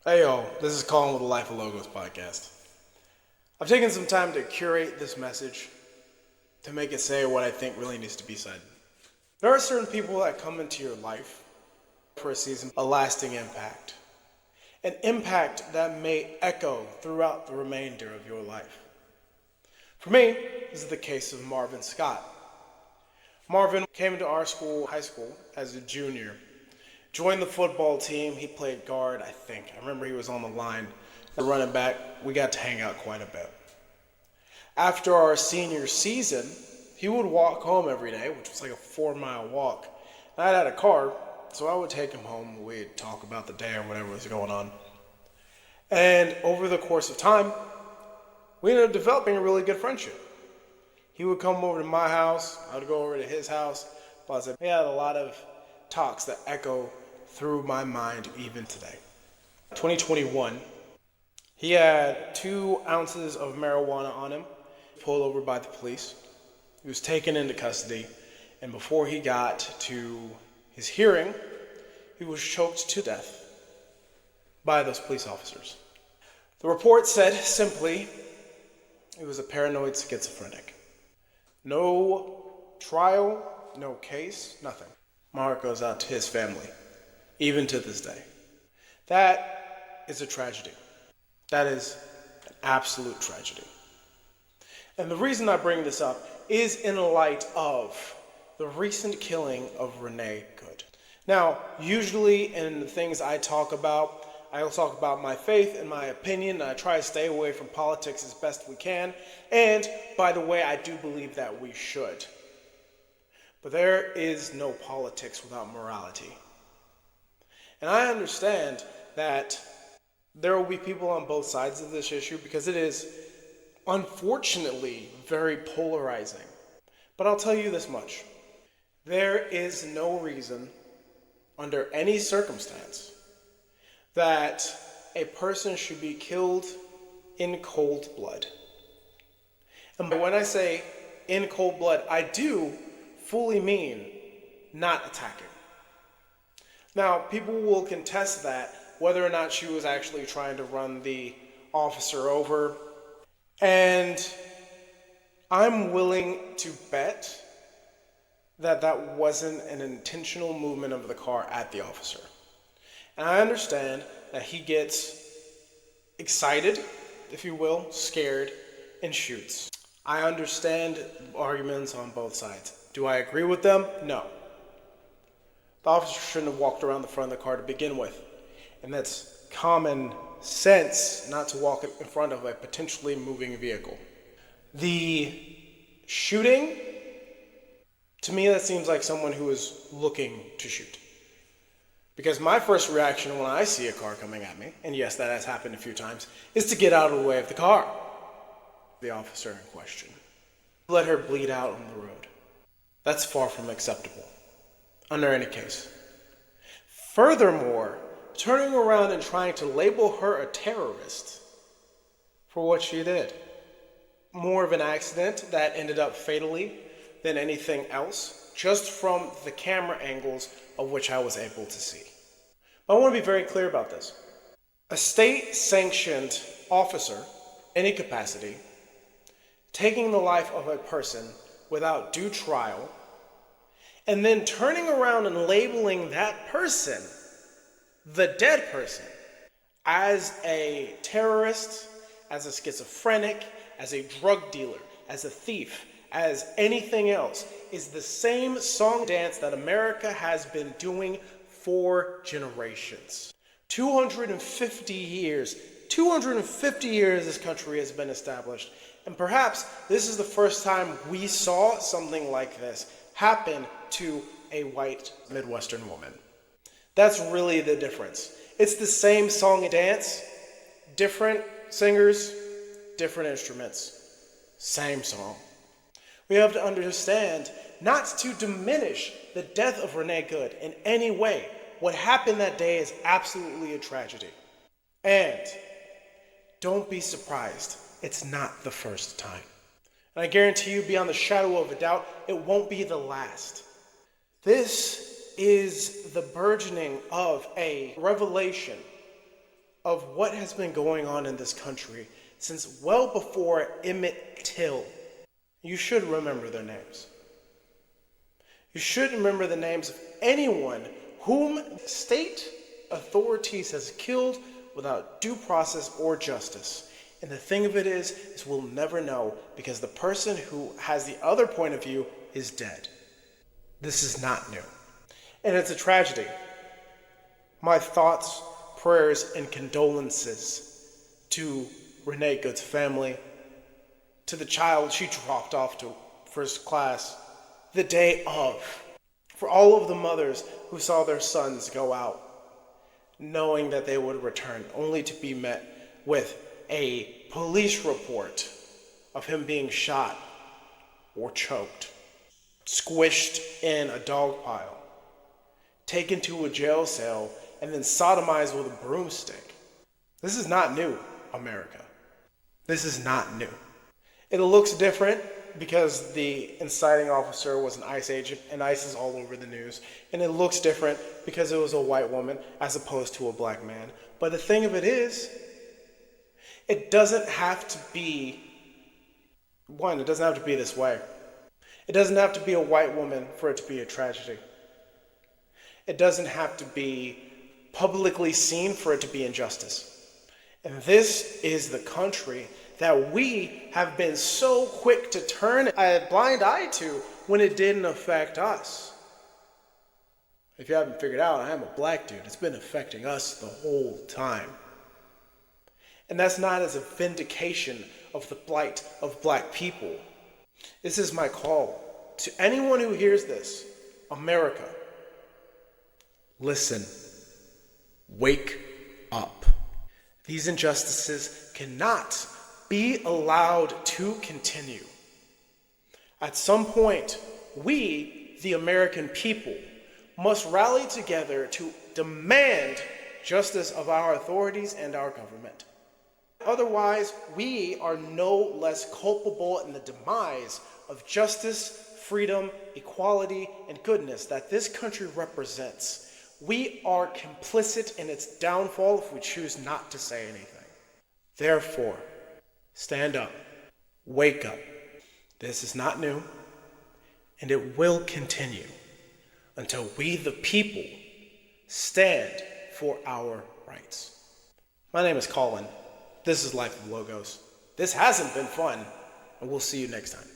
Hey yo, this is Colin with the Life of Logos podcast. I've taken some time to curate this message to make it say what I think really needs to be said. There are certain people that come into your life for a season, a lasting impact. An impact that may echo throughout the remainder of your life. For me, this is the case of Marvin Scott. Marvin came into our school, high school, as a junior. Joined the football team. He played guard, I think. I remember he was on the line. Running back, we got to hang out quite a bit. After our senior season, he would walk home every day, which was like a 4-mile walk. I had a car, so I would take him home. We'd talk about the day or whatever was going on. And over the course of time, we ended up developing a really good friendship. He would come over to my house. I would go over to his house. But we had a lot of talks that echo through my mind even today. 2021, he had 2 ounces of marijuana on him, pulled over by the police. He was taken into custody, and before he got to his hearing, he was choked to death by those police officers. The report said simply, he was a paranoid schizophrenic. No trial, no case, nothing. My heart goes out to his family, even to this day. That is a tragedy. That is an absolute tragedy. And the reason I bring this up is in light of the recent killing of Renee Good. Now, usually in the things I talk about my faith and my opinion, and I try to stay away from politics as best we can. And, by the way, I do believe that we should. But there is no politics without morality. And I understand that there will be people on both sides of this issue because it is, unfortunately, very polarizing. But I'll tell you this much. There is no reason, under any circumstance, that a person should be killed in cold blood. And when I say in cold blood, I do fully mean not attacking. Now, people will contest that, whether or not she was actually trying to run the officer over. And I'm willing to bet that that wasn't an intentional movement of the car at the officer. And I understand that he gets excited, if you will, scared, and shoots. I understand arguments on both sides. Do I agree with them? No. The officer shouldn't have walked around the front of the car to begin with. And that's common sense not to walk in front of a potentially moving vehicle. The shooting, to me, that seems like someone who is looking to shoot. Because my first reaction when I see a car coming at me, and yes, that has happened a few times, is to get out of the way of the car. The officer in question. Let her bleed out on the road. That's far from acceptable, under any case. Furthermore, turning around and trying to label her a terrorist for what she did. More of an accident that ended up fatally than anything else, just from the camera angles of which I was able to see. But I want to be very clear about this. A state-sanctioned officer, any capacity, taking the life of a person without due trial, and then turning around and labeling that person, the dead person, as a terrorist, as a schizophrenic, as a drug dealer, as a thief, as anything else, is the same song dance that America has been doing for generations. 250 years this country has been established. And perhaps this is the first time we saw something like this happen to a white Midwestern woman. That's really the difference. It's the same song and dance, different singers, different instruments, same song. We have to understand not to diminish the death of Renee Good in any way. What happened that day is absolutely a tragedy. And don't be surprised. It's not the first time. And I guarantee you, beyond the shadow of a doubt, it won't be the last. This is the burgeoning of a revelation of what has been going on in this country since well before Emmett Till. You should remember their names. You should remember the names of anyone whom state authorities has killed without due process or justice. And the thing of it is we'll never know because the person who has the other point of view is dead. This is not new. And it's a tragedy. My thoughts, prayers, and condolences to Renee Good's family, to the child she dropped off to first class the day of, for all of the mothers who saw their sons go out, knowing that they would return, only to be met with a police report of him being shot or choked, squished in a dog pile, taken to a jail cell, and then sodomized with a broomstick. This is not new, America. This is not new. It looks different because the inciting officer was an ICE agent, and ICE is all over the news. And it looks different because it was a white woman as opposed to a black man. But the thing of it is, it doesn't have to be, it doesn't have to be this way. It doesn't have to be a white woman for it to be a tragedy. It doesn't have to be publicly seen for it to be injustice. And this is the country that we have been so quick to turn a blind eye to when it didn't affect us. If you haven't figured out, I am a black dude. It's been affecting us the whole time. And that's not as a vindication of the plight of black people. This is my call to anyone who hears this. America, listen. Wake up. These injustices cannot be allowed to continue. At some point, we, the American people, must rally together to demand justice of our authorities and our government. Otherwise, we are no less culpable in the demise of justice, freedom, equality, and goodness that this country represents. We are complicit in its downfall if we choose not to say anything. Therefore, stand up, wake up. This is not new, and it will continue until we, the people, stand for our rights. My name is Colin. This is Life of Logos. This hasn't been fun, and we'll see you next time.